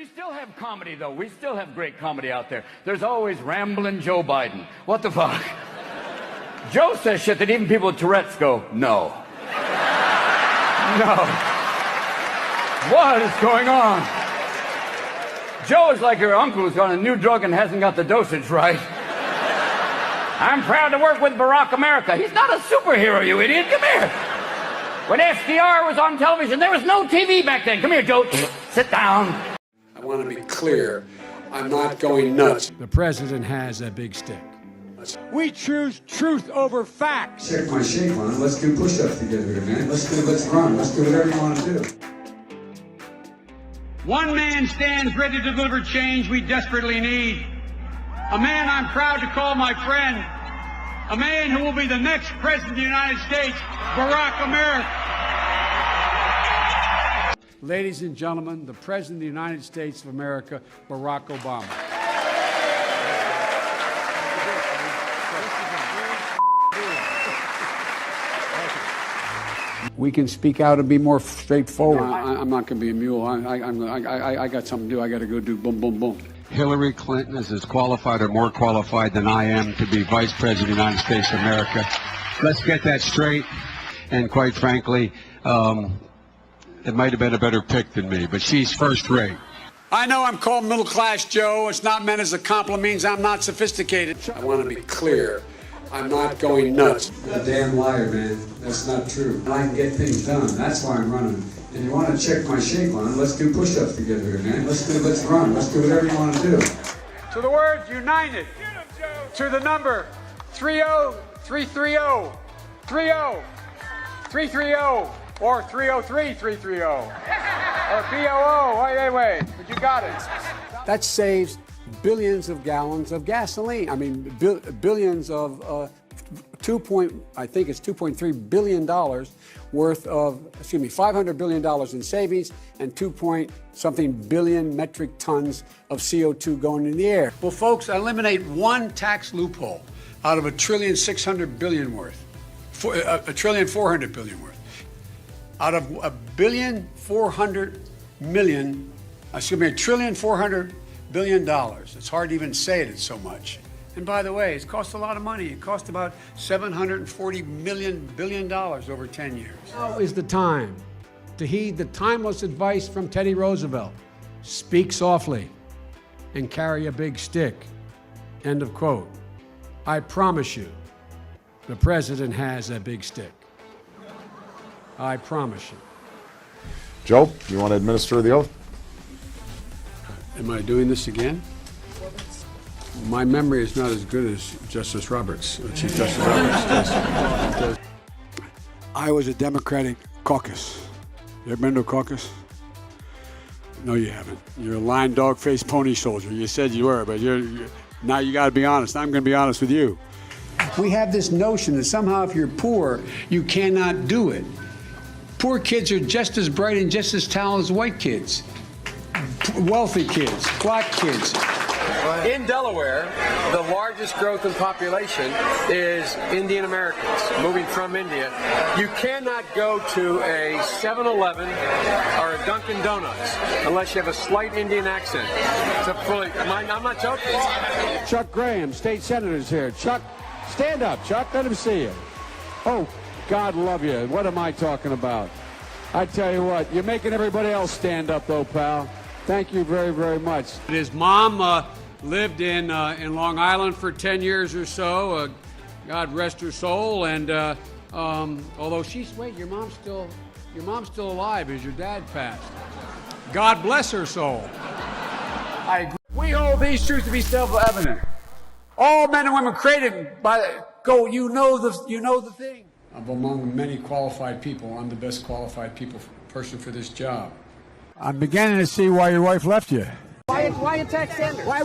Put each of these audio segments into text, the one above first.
We still have comedy, though. We still have great comedy out there. There's always rambling Joe Biden. What the fuck? Joe says shit that even people with Tourette's go, no. No. What is going on? Joe is like your uncle who's on a new drug and hasn't got the dosage right. I'm proud to work with Barack America. He's not a superhero, you idiot. Come here. When FDR was on television, there was no TV back then. Come here, Joe. Sit down. I want to be clear. I'm not going nuts. The president has a big stick. We choose truth over facts. Check my shape on it. Let's do push-ups together, man. Let's run. Let's do whatever you want to do. One man stands ready to deliver change we desperately need. A man I'm proud to call my friend. A man who will be the next president of the United States, Barack America. Ladies and gentlemen, the President of the United States of America, Barack Obama. We can speak out and be more straightforward. I'm not going to be a mule. I got something to do. I got to go do boom, boom, boom. Hillary Clinton is as qualified or more qualified than I am to be Vice President of the United States of America. Let's get that straight. And quite frankly, it might have been a better pick than me, but she's first rate. I know I'm called middle class, Joe. It's not meant as a compliment. It means I'm not sophisticated. I want to be clear. I'm not going nuts. You're a damn liar, man. That's not true. I can get things done. That's why I'm running. And you want to check my shape on it, let's do push-ups together, man. Let's run. Let's do whatever you want to do. To the words united. To the number 30330. 30330. Or 303330. Or BOO. Wait. But you got it. That saves billions of gallons of gasoline. I mean, billions of $2.3 billion worth of, $500 billion in savings and 2-point-something billion metric tons of CO2 going in the air. Well, folks, eliminate one tax loophole out of $1.6 trillion worth, $1.4 trillion worth. Out of $1.4 billion. It's hard to even say it, it's so much. And by the way, it's cost a lot of money. It cost about $740 billion over 10 years. Now is the time to heed the timeless advice from Teddy Roosevelt. Speak softly and carry a big stick. End of quote. I promise you, the president has a big stick. I promise you. Joe, you want to administer the oath? Am I doing this again? My memory is not as good as Justice Roberts, Chief Justice Roberts. I was a Democratic caucus. You ever been to a caucus? No, you haven't. You're a lying, dog-faced pony soldier. You said you were, but now you got to be honest. I'm going to be honest with you. We have this notion that somehow if you're poor, you cannot do it. Poor kids are just as bright and just as talented as white kids. Wealthy kids, black kids. In Delaware, the largest growth in population is Indian Americans moving from India. You cannot go to a 7-Eleven or a Dunkin' Donuts unless you have a slight Indian accent. I'm not joking. Chuck Graham, state senator's here. Chuck, stand up, Chuck. Let him see you. Oh, God love you. What am I talking about? I tell you what, you're making everybody else stand up, though, pal. Thank you very, very much. His mom lived in Long Island for 10 years or so. God rest her soul. And although your mom's still alive as your dad passed. God bless her soul. I agree. We hold these truths to be self-evident. All men and women created by you know the thing. Among many qualified people, I'm the best qualified person for this job. I'm beginning to see why your wife left you. Why attack Sanders? Why?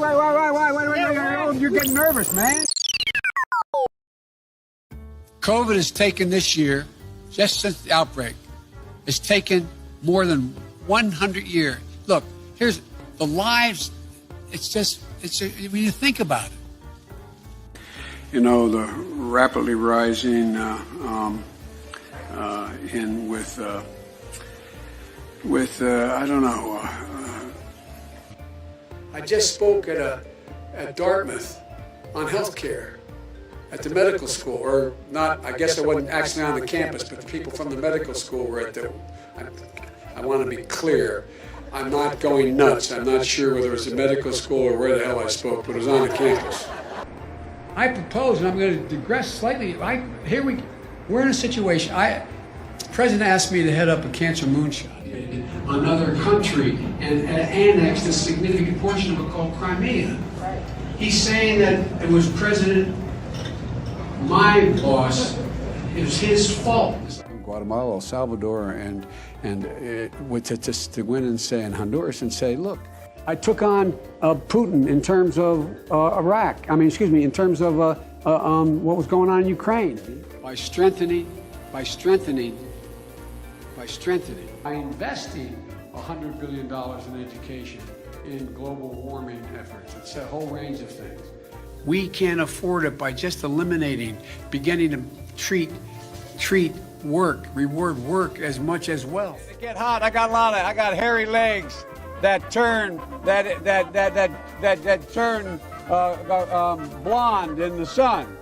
You're getting nervous, man. COVID has taken this year, just since the outbreak, it's taken more than 100 years. Look, here's the lives. When you think about it. You know, the rapidly rising with I don't know. I just spoke at Dartmouth on healthcare at the medical school, or not, I guess I wasn't actually on the campus, but the people from the medical school were at the, I want to be clear, I'm not going nuts. I'm not sure whether it was a medical school or where the hell I spoke, but it was on the campus. I propose, and I'm going to digress slightly, we're in a situation, the President asked me to head up a cancer moonshot. Another country and annexed a significant portion of it called Crimea. Right. He's saying that it was my boss, it was his fault. Guatemala, El Salvador, and to go in and say in Honduras and say, look, I took on Putin in terms of in terms of what was going on in Ukraine. By strengthening, by investing $100 billion in education, in global warming efforts. It's a whole range of things. We can't afford it by just beginning to treat reward work as much as wealth. It get hot. I got hairy legs that turn blonde in the sun,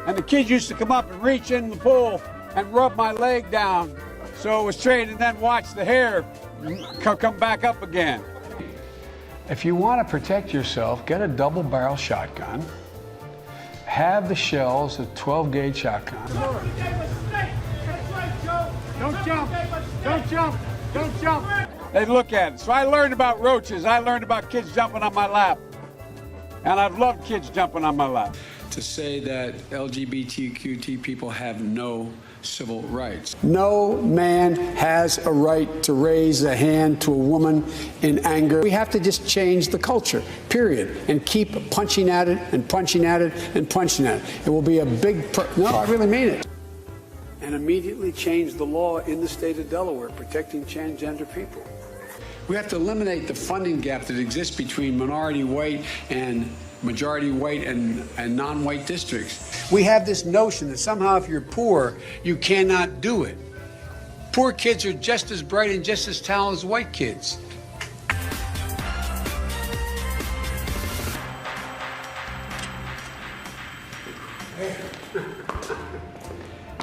and the kids used to come up and reach in the pool and rub my leg down so it was straight, and then watch the hair come back up again. If you want to protect yourself, get a double-barrel shotgun. Have the shells, a 12-gauge shotgun. Don't jump! Don't jump! Don't jump! They look at it. So I learned about roaches. I learned about kids jumping on my lap. And I've loved kids jumping on my lap. To say that LGBTQT people have no civil rights. No man has a right to raise a hand to a woman in anger. We have to just change the culture, period, and keep punching at it and punching at it and punching at it. It will be a big, no, I really mean it. And immediately change the law in the state of Delaware protecting transgender people. We have to eliminate the funding gap that exists between minority white and majority white and non-white districts. We have this notion that somehow if you're poor, you cannot do it. Poor kids are just as bright and just as talented as white kids.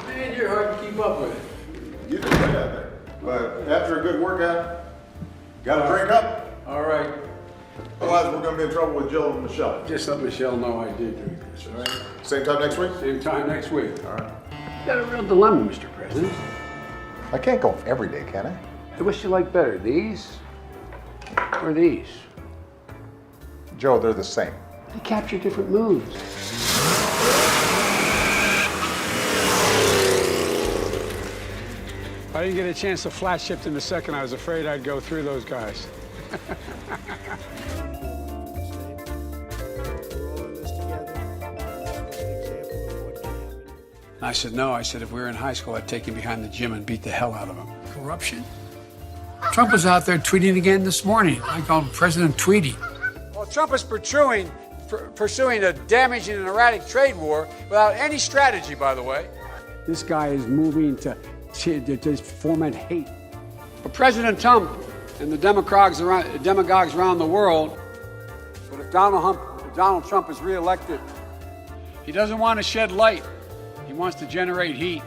Man, you're hard to keep up with. You can play that thing. But after a good workout, got to drink up. All right. Otherwise, we're going to be in trouble with Jill and Michelle. Just let Michelle know I did drink this, all right? Same time next week? Same time next week. All right. You got a real dilemma, Mr. President. I can't go every day, can I? Which you like better, these or these? Joe, they're the same. They capture different moods. I didn't get a chance to flash shift in a second. I was afraid I'd go through those guys. I said, no. I said, if we were in high school, I'd take him behind the gym and beat the hell out of him. Corruption? Trump was out there tweeting again this morning. I call him President Tweety. Well, Trump is pursuing a damaging and erratic trade war without any strategy, by the way. This guy is moving to foment hate. But President Trump and the demagogues around the world, but if Donald Trump is reelected, he doesn't want to shed light. He wants to generate heat,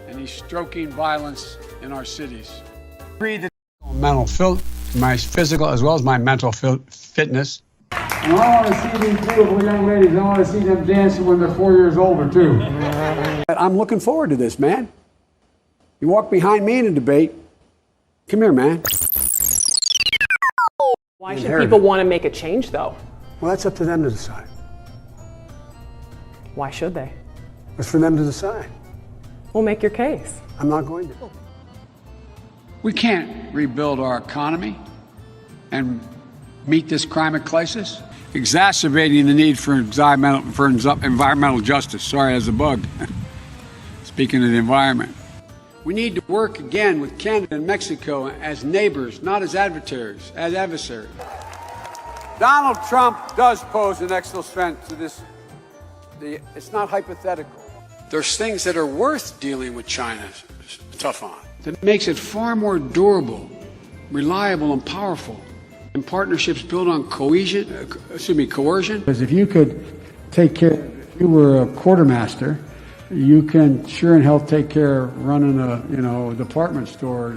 and he's stoking violence in our cities. My physical as well as my mental fitness. And I want to see these beautiful young ladies. I want to see them dancing when they're 4 years older, too. I'm looking forward to this, man. You walk behind me in a debate. Come here, man. Why should people want to make a change, though? Well, that's up to them to decide. Why should they? It's for them to decide. Well, make your case. I'm not going to. We can't rebuild our economy and meet this climate crisis, exacerbating the need for environmental justice. Sorry, as a bug. Speaking of the environment. We need to work again with Canada and Mexico as neighbors, not as adversaries. Donald Trump does pose an extra threat to this. It's not hypothetical. There's things that are worth dealing with China tough on. That makes it far more durable, reliable, and powerful And partnerships built on coercion. Because if you could take care, if you were a quartermaster, you can sure in hell take care of running a department store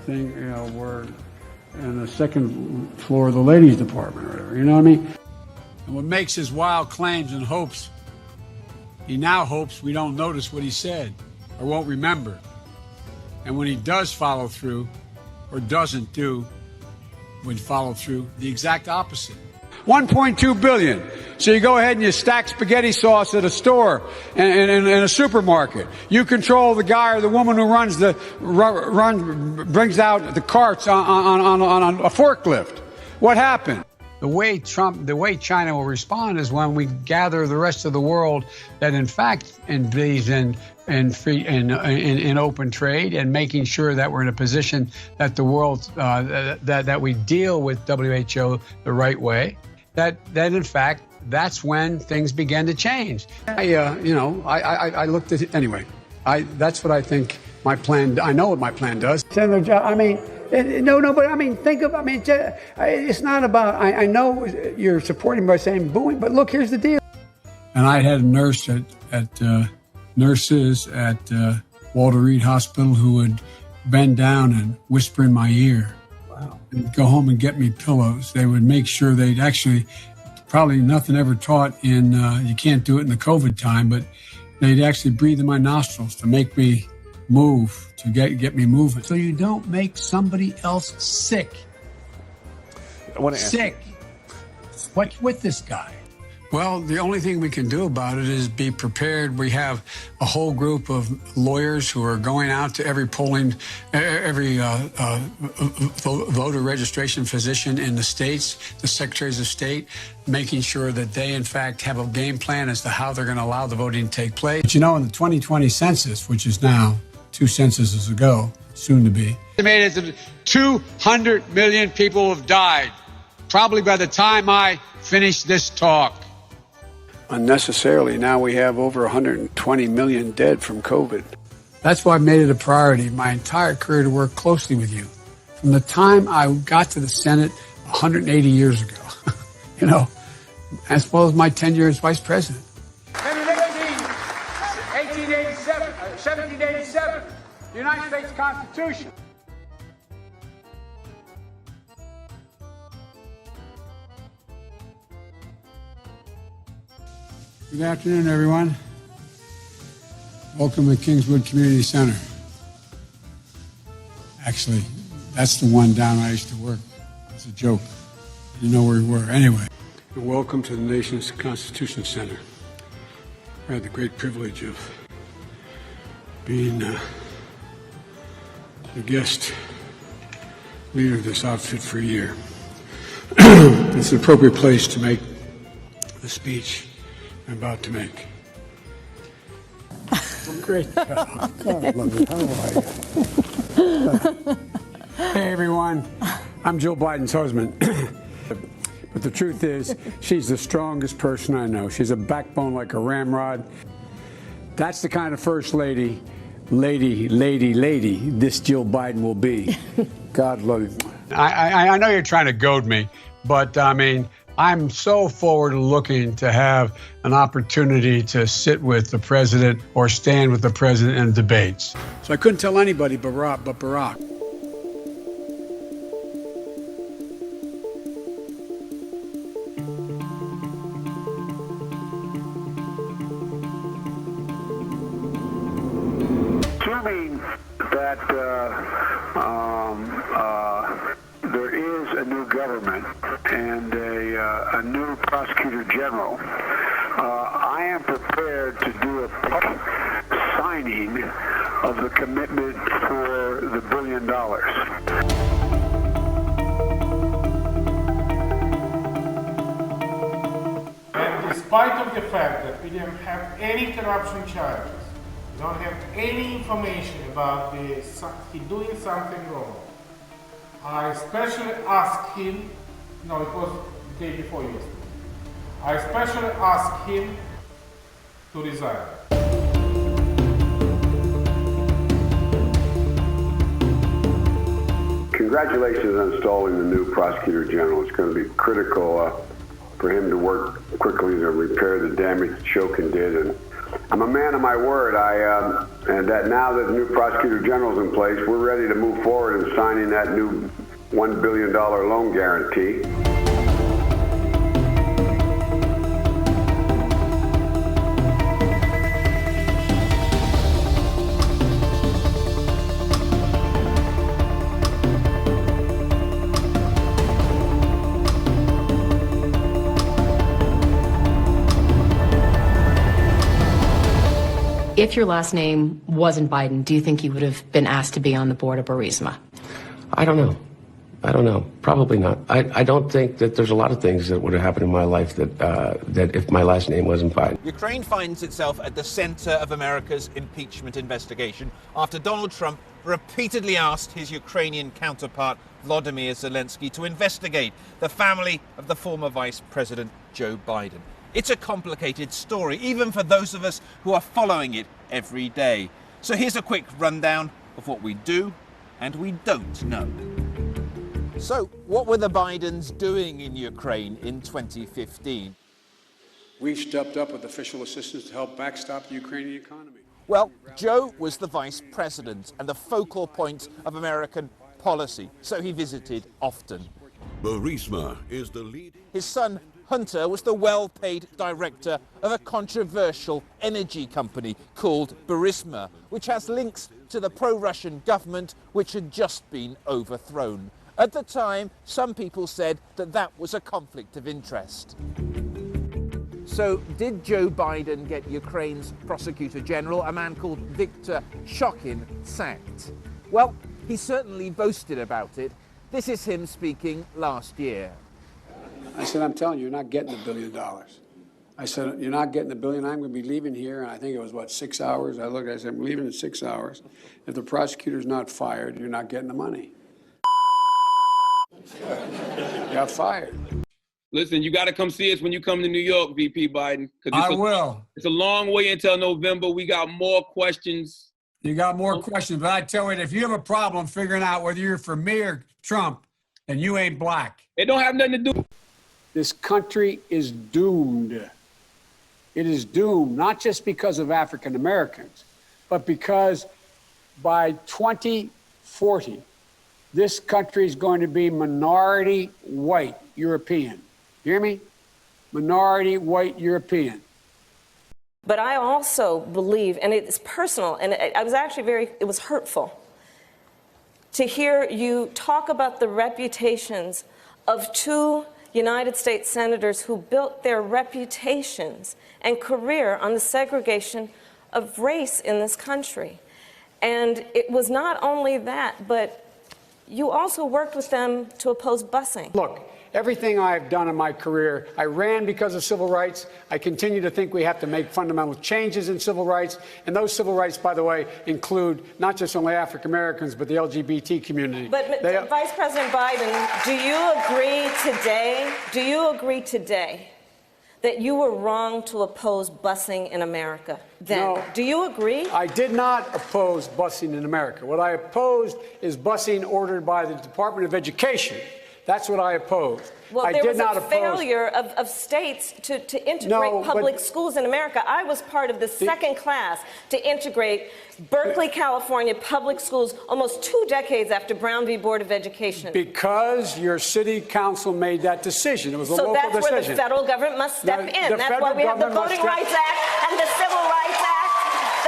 thing, where in the second floor of the ladies department or whatever, you know what I mean? And what makes his wild claims and hopes, he now hopes we don't notice what he said or won't remember. And when he does follow through or doesn't do, would follow through, the exact opposite. 1.2 billion. So you go ahead and you stack spaghetti sauce at a store and in a supermarket. You control the guy or the woman who brings out the carts on a forklift. What happened? The way China will respond is when we gather the rest of the world that in fact believes in open trade and making sure that we're in a position that the world that we deal with WHO the right way. That in fact that's when things began to change. I looked at it anyway. That's what I think my plan. I know what my plan does. Senator, I mean. No, but I mean, it's not about, I know you're supporting by saying booing, but look, here's the deal. And I had a nurse nurses at Walter Reed Hospital who would bend down and whisper in my ear. Wow. And go home and get me pillows. They would make sure they'd actually, probably nothing ever taught in, you can't do it in the COVID time, but they'd actually breathe in my nostrils to make me move, to get me moving. So you don't make somebody else sick. I want to sick. What's with this guy? Well, the only thing we can do about it is be prepared. We have a whole group of lawyers who are going out to every voter registration physician in the states, the secretaries of state, making sure that they, in fact, have a game plan as to how they're going to allow the voting to take place. But in the 2020 census, which is now 2 censuses ago, soon to be, estimated 200 million people have died, probably by the time I finish this talk. Unnecessarily, now we have over 120 million dead from COVID. That's why I made it a priority my entire career to work closely with you. From the time I got to the Senate 180 years ago, as well as my tenure as vice president. 1787, the United States Constitution. Good afternoon, everyone. Welcome to Kingswood Community Center. Actually, that's the one down I used to work. It's a joke. You know where we were. Anyway, and welcome to the nation's Constitution Center. I had the great privilege of being the guest leader of this outfit for a year. It's an appropriate place to make the speech I'm about to make. Great job. God, love it. How are you? Hey, everyone. I'm Jill Biden's husband. But the truth is, she's the strongest person I know. She's a backbone like a ramrod. That's the kind of first lady this Jill Biden will be. God love you. I know you're trying to goad me, but I mean, I'm so forward looking to have an opportunity to sit with the president or stand with the president in debates. So I couldn't tell anybody but Barack. Assuming that there is a new government and a new prosecutor general, I am prepared to do a public signing of the commitment for the $1 billion. And despite of the fact that we didn't have any corruption charges, we don't have any information about he doing something wrong, I especially asked him, no, it was the day before yesterday, I especially asked him to resign. congratulations on installing the new prosecutor general. It's going to be critical for him to work quickly to repair the damage Shokin did. And I'm a man of my word. And that now that the new prosecutor general's in place, we're ready to move forward in signing that new $1 billion loan guarantee. If your last name wasn't Biden, do you think you would have been asked to be on the board of Burisma? I don't know. Probably not. I don't think that there's a lot of things that would have happened in my life that if my last name wasn't Biden. Ukraine finds itself at the center of America's impeachment investigation after Donald Trump repeatedly asked his Ukrainian counterpart, Volodymyr Zelensky, to investigate the family of the former Vice President Joe Biden. It's a complicated story, even for those of us who are following it every day. So here's a quick rundown of what we do and we don't know. So, what were the Bidens doing in Ukraine in 2015? We've stepped up with official assistance to help backstop the Ukrainian economy. Well, Joe was the vice president and the focal point of American policy, so he visited often. Burisma is the lead. His son, Hunter, was the well-paid director of a controversial energy company called Burisma, which has links to the pro-Russian government, which had just been overthrown. At the time, some people said that that was a conflict of interest. So, did Joe Biden get Ukraine's prosecutor general, a man called Viktor Shokin, sacked? Well, he certainly boasted about it. This is him speaking last year. I said, I'm telling you, you're not getting $1 billion. I said, you're not getting $1 billion. I'm going to be leaving here. And I think it was, 6 hours? I looked, I said, I'm leaving in 6 hours. If the prosecutor's not fired, you're not getting the money. Got fired. Listen, you got to come see us when you come to New York, VP Biden. I will. It's a long way until November. We got more questions. You got more questions, but I tell you, if you have a problem figuring out whether you're for me or Trump, then you ain't black. It don't have nothing to do. This country is doomed. It is doomed, not just because of African Americans, but because by 2040, this country is going to be minority white European. You hear me? Minority white European. But I also believe, and it's personal, and I was actually it was hurtful to hear you talk about the reputations of two United States senators who built their reputations and career on the segregation of race in this country. And it was not only that, but you also worked with them to oppose busing. Look, everything I've done in my career, I ran because of civil rights. I continue to think we have to make fundamental changes in civil rights. And those civil rights, by the way, include not just only African Americans, but the LGBT community. But Vice President Biden, do you agree today that you were wrong to oppose busing in America then? No, do you agree? I did not oppose busing in America. What I opposed is busing ordered by the Department of Education. That's what I opposed. Well, there was a failure of states to integrate public schools in America. I was part of the second class to integrate Berkeley, California public schools almost 2 decades after Brown v. Board of Education. Because your city council made that decision. It was a local decision. So that's where the federal government must step in. That's why we have the Voting Rights Act and the Civil Rights Act.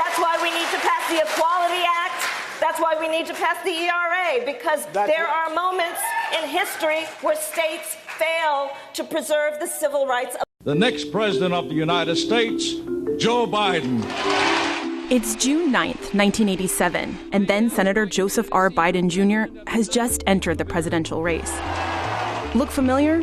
That's why we need to pass the Equality Act. That's why we need to pass the ERA, because there are moments in history where states fail to preserve the civil rights of the next president of the United States, Joe Biden. It's June 9th, 1987, and then Senator Joseph R. Biden Jr. has just entered the presidential race. Look familiar?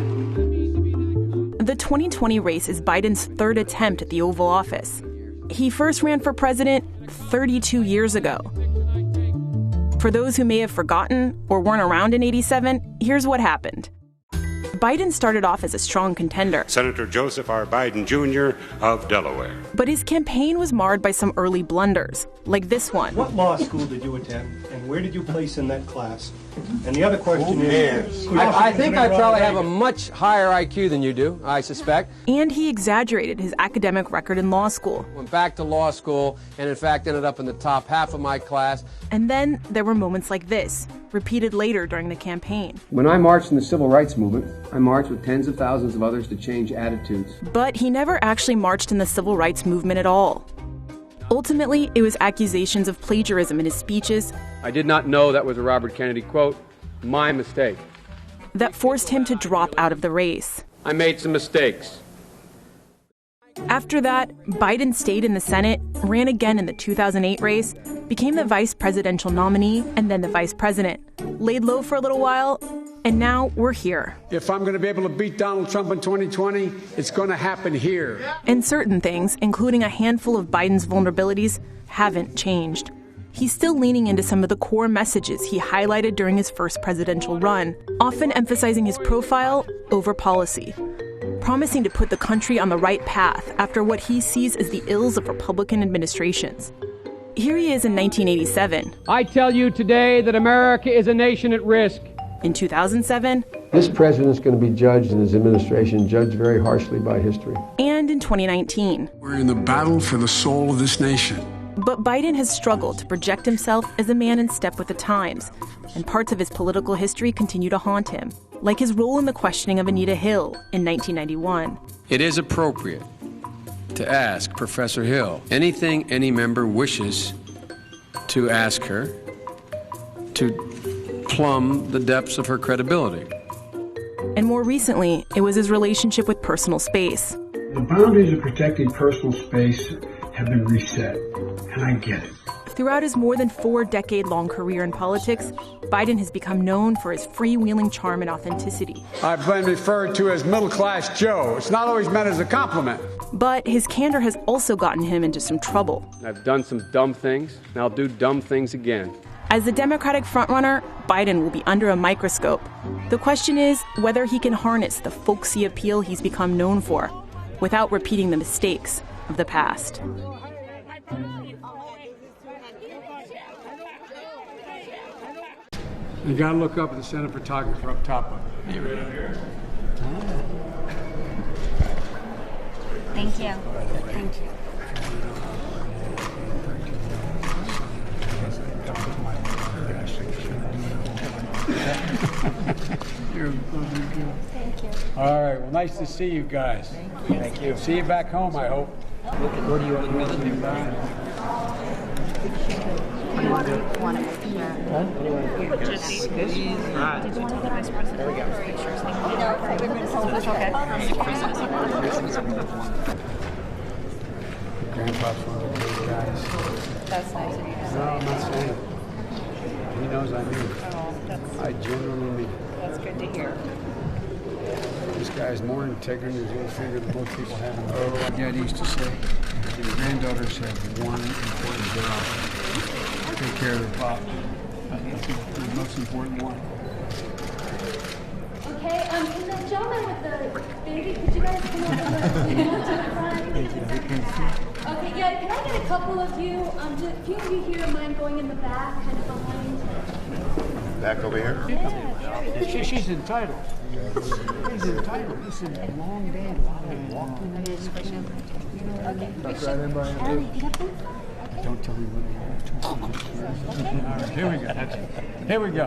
The 2020 race is Biden's third attempt at the Oval Office. He first ran for president 32 years ago. For those who may have forgotten or weren't around in '87, here's what happened. Biden started off as a strong contender. Senator Joseph R. Biden Jr. of Delaware. But his campaign was marred by some early blunders, like this one. What law school did you attend, and question, where did you place in that class? And the other question is... I think I probably have a much higher IQ than you do, I suspect. And he exaggerated his academic record in law school. Went back to law school and in fact ended up in the top half of my class. And then there were moments like this, repeated later during the campaign. When I marched in the civil rights movement, I marched with tens of thousands of others to change attitudes. But he never actually marched in the civil rights movement at all. Ultimately, it was accusations of plagiarism in his speeches. I did not know that was a Robert Kennedy quote. My mistake. That forced him to drop out of the race. I made some mistakes. After that, Biden stayed in the Senate, ran again in the 2008 race, became the vice presidential nominee, and then the vice president. Laid low for a little while, and now we're here. If I'm going to be able to beat Donald Trump in 2020, it's going to happen here. And certain things, including a handful of Biden's vulnerabilities, haven't changed. He's still leaning into some of the core messages he highlighted during his first presidential run, often emphasizing his profile over policy, promising to put the country on the right path after what he sees as the ills of Republican administrations. Here he is in 1987. I tell you today that America is a nation at risk. In 2007. This president's going to be judged in his administration, judged very harshly by history. And in 2019. We're in the battle for the soul of this nation. But Biden has struggled to project himself as a man in step with the times, and parts of his political history continue to haunt him, like his role in the questioning of Anita Hill in 1991. It is appropriate to ask Professor Hill anything any member wishes to ask her to plumb the depths of her credibility. And more recently, it was his relationship with personal space. The boundaries of protecting personal space have been reset, and I get it. Throughout his more than 4-decade-long career in politics, Biden has become known for his freewheeling charm and authenticity. I've been referred to as middle-class Joe. It's not always meant as a compliment. But his candor has also gotten him into some trouble. I've done some dumb things, and I'll do dumb things again. As the Democratic frontrunner, Biden will be under a microscope. The question is whether he can harness the folksy appeal he's become known for without repeating the mistakes of the past. You got to look up at the Senate photographer up top of it. Thank you. Thank you. Thank you. All right. Well, nice to see you guys. Thank you. See you back home, I hope. What do you want to do? Want to make sure. Huh? Just these. Did you want to take the vice president? There we go. Pictures. Thank you. Okay. Grandpa's one of the good guys. That's nice of you to say. No, I'm not saying it. He knows I mean it. I genuinely mean it. That's good to hear. This guy has more integrity in his little finger than most people have in the world. My dad used to say, your granddaughters have one important job. Take care of their pop. That's the most important one. Okay, and the gentleman with the baby, could you guys come over to the front? Okay, yeah, can I get a couple of you, a few of you here mind going in the back, kind of behind? Back over here? Yeah. She's entitled. She's entitled. This is a long day. A lot of walking. Okay. Don't tell me what you're talking about. All right, here we go. Here we go.